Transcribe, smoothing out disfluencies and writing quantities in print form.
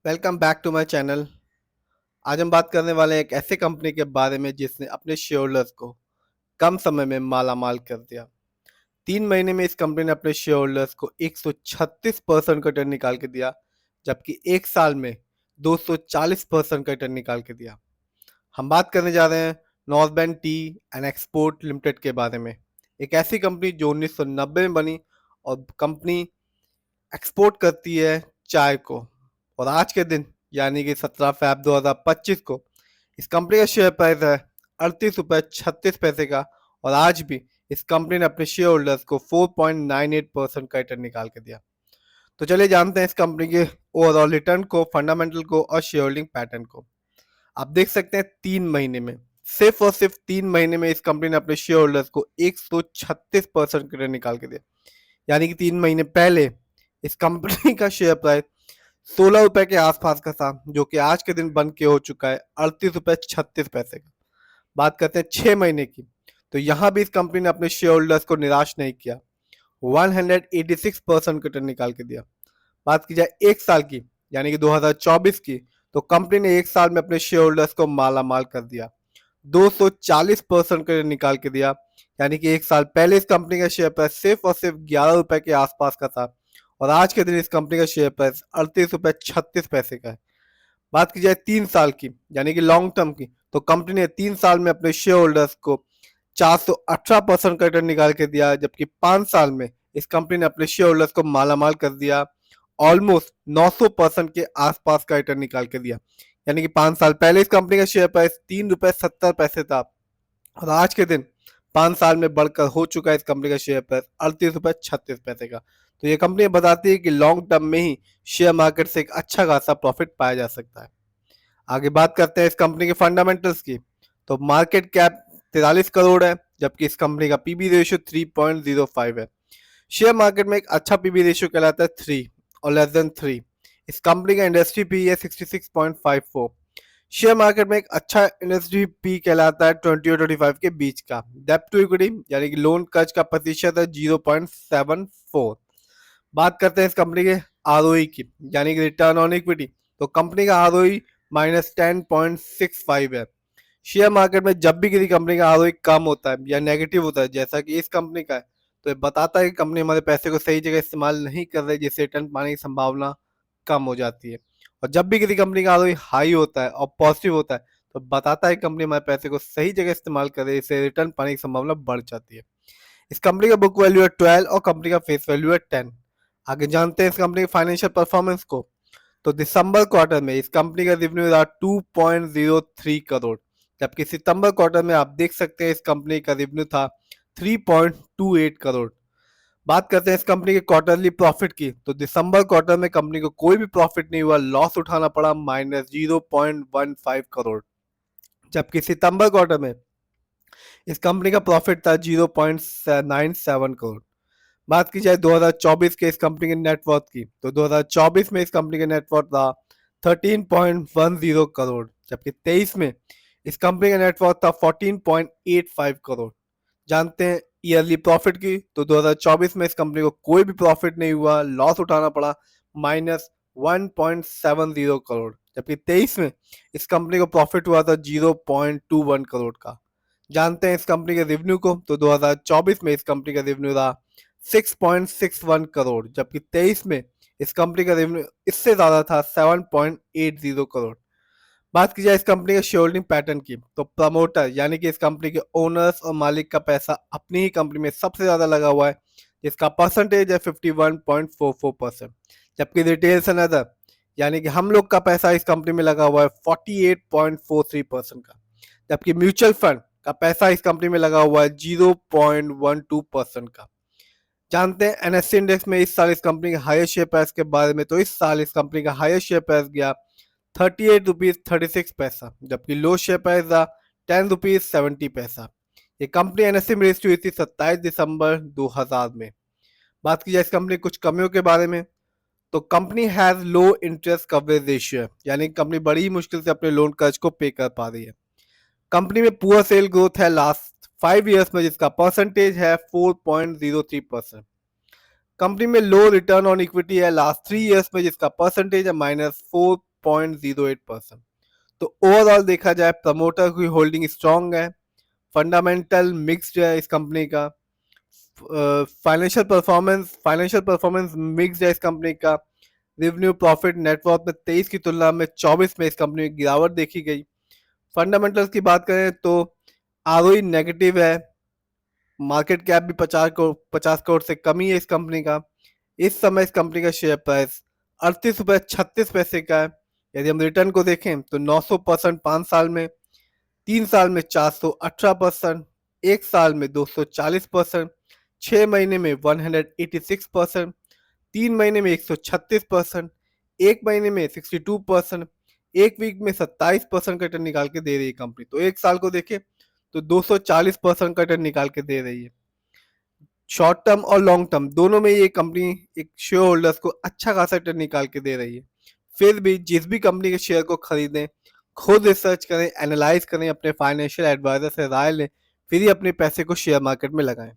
Welcome back to my channel. आज हम बात करने वाले हैं एक ऐसे कंपनी के बारे में जिसने अपने शेयर होल्डर्स को कम समय में माला माल कर दिया। 3 महीने में इस कंपनी ने अपने शेयर होल्डर्स को 136% का रिटर्न निकाल के दिया, जबकि एक साल में 240% का रिटर्न निकाल के दिया। हम बात करने जा रहे हैं नॉर्थबैंड टी एंड एक्सपोर्ट लिमिटेड के बारे में। एक ऐसी कंपनी जो 1990 में बनी और कंपनी एक्सपोर्ट करती है चाय को। और आज के दिन यानी कि 17 फरवरी 2025 को इस कंपनी का शेयर प्राइस है 38 रुपये 36 पैसे का। और आज भी इस कंपनी ने अपने शेयर होल्डर्स को 4.98% का रिटर्न निकाल के दिया। तो चलिए जानते हैं इस कंपनी के ओवरऑल रिटर्न को, फंडामेंटल को और शेयर होल्डिंग पैटर्न को। आप देख सकते हैं 3 महीने में, सिर्फ और सिर्फ 3 महीने में इस कंपनी ने अपने शेयर होल्डर्स को 136% का रिटर्न निकाल के दिया। यानी कि 3 महीने पहले इस कंपनी का शेयर प्राइस 16 रुपए के आसपास का था, जो कि आज के दिन बन के हो चुका है 38 रुपए 36 पैसे का। बात करते हैं 6 महीने की, तो यहाँ भी इस कंपनी ने अपने शेयर होल्डर्स को निराश नहीं किया, 186% रिटर्न निकाल के दिया। बात की जाए एक साल की यानी कि 2024 की, तो कंपनी ने एक साल में अपने शेयर होल्डर्स को माला माल कर दिया, 240% का निकाल के दिया। यानी कि एक साल पहले इस कंपनी का शेयर प्राइस सिर्फ और सिर्फ 11 रुपए के आसपास का था और आज के दिन इस कंपनी का शेयर प्राइस 38 रुपए 36 पैसे का है। बात की जाए 3 साल की यानी कि लॉन्ग टर्म की, तो कंपनी ने 3 साल में अपने शेयर होल्डर्स को 418% का रिटर्न निकाल के दिया, जबकि 5 साल में इस कंपनी ने अपने शेयर होल्डर्स को मालामाल कर दिया, ऑलमोस्ट 900% के आसपास का रिटर्न निकाल के दिया। यानी कि 5 साल पहले इस कंपनी का शेयर प्राइस 3 रुपए 70 पैसे था और आज के दिन 5 साल में बढ़कर हो चुका है इस कंपनी का शेयर प्राइस 38 रुपए 36 पैसे का। तो ये कंपनी बताती है कि लॉन्ग टर्म में ही शेयर मार्केट से एक अच्छा खासा प्रॉफिट पाया जा सकता है। आगे बात करते हैं इस कंपनी के फंडामेंटल्स की, तो मार्केट कैप 43 करोड़ है, जबकि इस कंपनी का पीबी रेशियो 3.05 है। शेयर मार्केट में एक अच्छा पीबी रेशियो कहलाता है 3 और लेस देन 3। इस कंपनी का इंडस्ट्री पी है 66.54। शेयर मार्केट में एक अच्छा इंडस्ट्री पी कहलाता है 20 और 25 के बीच का। डेप्ट टू इक्विटी यानी कि लोन कर्ज का प्रतिशत है 0.74। बात करते हैं इस कंपनी के आरओई की यानी कि रिटर्न ऑन इक्विटी, तो कंपनी का आरओई -10.65 है। शेयर मार्केट में जब भी किसी कंपनी का आरओई कम होता है या नेगेटिव होता है, जैसा कि इस कंपनी का है, तो ये बताता है कि कंपनी हमारे पैसे को सही जगह इस्तेमाल नहीं कर रही, जिससे रिटर्न पाने की संभावना कम हो जाती है। और जब भी किसी कंपनी का आरओई हाई होता है और पॉजिटिव होता है, तो बताता है कि कंपनी हमारे पैसे को सही जगह इस्तेमाल कर रही है, इससे रिटर्न पाने की संभावना बढ़ जाती है। इस कंपनी का बुक वैल्यू है 12 और कंपनी का फेस वैल्यू है 10। आगे जानते हैं इस कंपनी के फाइनेंशियल परफॉर्मेंस को, तो दिसंबर क्वार्टर में इस कंपनी का रेवेन्यू रहा 2.03 करोड़, जबकि सितंबर क्वार्टर में आप देख सकते हैं इस कंपनी का रेवेन्यू था 3.28 करोड़। बात करते हैं इस कंपनी के क्वार्टरली प्रॉफिट की, तो दिसंबर क्वार्टर में कंपनी को कोई भी प्रॉफिट नहीं हुआ, लॉस उठाना पड़ा -0.15 करोड़, जबकि सितंबर क्वार्टर में इस कंपनी का प्रॉफिट था 0.97 करोड़। बात की जाए 2024 के इस कंपनी के नेटवर्थ की, तो 2024 में इस कंपनी का नेटवर्थ था 13.10 करोड़, जबकि 23 में इस कंपनी का नेटवर्थ था 14.85 करोड़। जानते हैं ईयरली प्रॉफिट की, तो 2024 में इस कंपनी को कोई भी प्रॉफिट नहीं हुआ, लॉस उठाना पड़ा -1.70 करोड़, जबकि 23 में इस कंपनी को प्रॉफिट हुआ था 0.21 करोड़ का। जानते हैं इस कंपनी के रेवेन्यू को, तो 2024 में इस कंपनी का रेवेन्यू रहा 6.61 करोड़, जबकि 23 में इस कंपनी का रेवेन्यू इससे ज्यादा था 7.80 करोड़। बात की जाए इस कंपनी के शेयर होल्डिंग पैटर्न की, तो प्रमोटर यानी कि इस कंपनी के ओनर्स और मालिक का पैसा अपनी ही कंपनी में सबसे ज्यादा लगा हुआ है, जिसका परसेंटेज है 51.44%। जबकि रिटेल्स एंड अदर यानी कि हम लोग का पैसा इस कंपनी में लगा हुआ है 48.43% का, जबकि म्यूचुअल फंड का पैसा इस कंपनी में लगा हुआ है 0.12% का। जानते हैं एनएससी इंडेक्स में इस साल इस कंपनी के हाईएस्ट शेयर प्राइस के बारे में, तो इस साल इस कंपनी का हाईएस्ट शेयर प्राइस गया 38 रुपीज 36 पैसा, जबकि लो शेयर प्राइस था 10 रुपीज 70 पैसा। ये कंपनी एनएससी में रजिस्टर हुई थी 27 दिसंबर 2000 में। बात की जाए इस कंपनी कुछ कमियों के बारे में, तो company has low interest coverage ratio, यानी कंपनी बड़ी ही मुश्किल से अपने लोन कर्ज को पे कर पा रही है। कंपनी में पुअर सेल ग्रोथ है लास्ट 5 ईयर्स में, जिसका परसेंटेज है 4.03%। कंपनी में लो रिटर्न ऑन इक्विटी है लास्ट 3 ईयर्स में, जिसका परसेंटेज है 0.08%। तो ओवरऑल देखा जाए प्रमोटर की होल्डिंग स्ट्रांग है, फंडामेंटल मिक्स्ड है इस कंपनी का, फाइनेंशियल परफॉर्मेंस मिक्स्ड है इस कंपनी का। रेवेन्यू प्रॉफिट नेटवर्क में 23 की तुलना में 24 में इस कंपनी में गिरावट देखी गई। फंडामेंटल्स की बात करें तो आरओई नेगेटिव है, मार्केट कैप भी 50 करोड़ से कम ही है इस कंपनी का। इस समय इस कंपनी का शेयर प्राइस 38 रुपये 36 पैसे का है। यदि हम रिटर्न को देखें तो 900% 5 साल में, 3 साल में 418%, 1 साल में 240%, 6 महीने में 186%, 3 महीने में 136%, 1 महीने में 62%, एक वीक में 27% का रिटर्न निकाल के दे रही है कंपनी। तो 1 साल को देखें तो 240% का रिटर्न निकाल के दे रही है। शॉर्ट टर्म और लॉन्ग टर्म दोनों में ये कंपनी एक शेयर होल्डर्स को अच्छा खासा रिटर्न निकाल के दे रही है। फिर भी जिस भी कंपनी के शेयर को खरीदें, खुद रिसर्च करें, एनालाइज करें, अपने फाइनेंशियल एडवाइजर से राय लें, फिर ही अपने पैसे को शेयर मार्केट में लगाएं।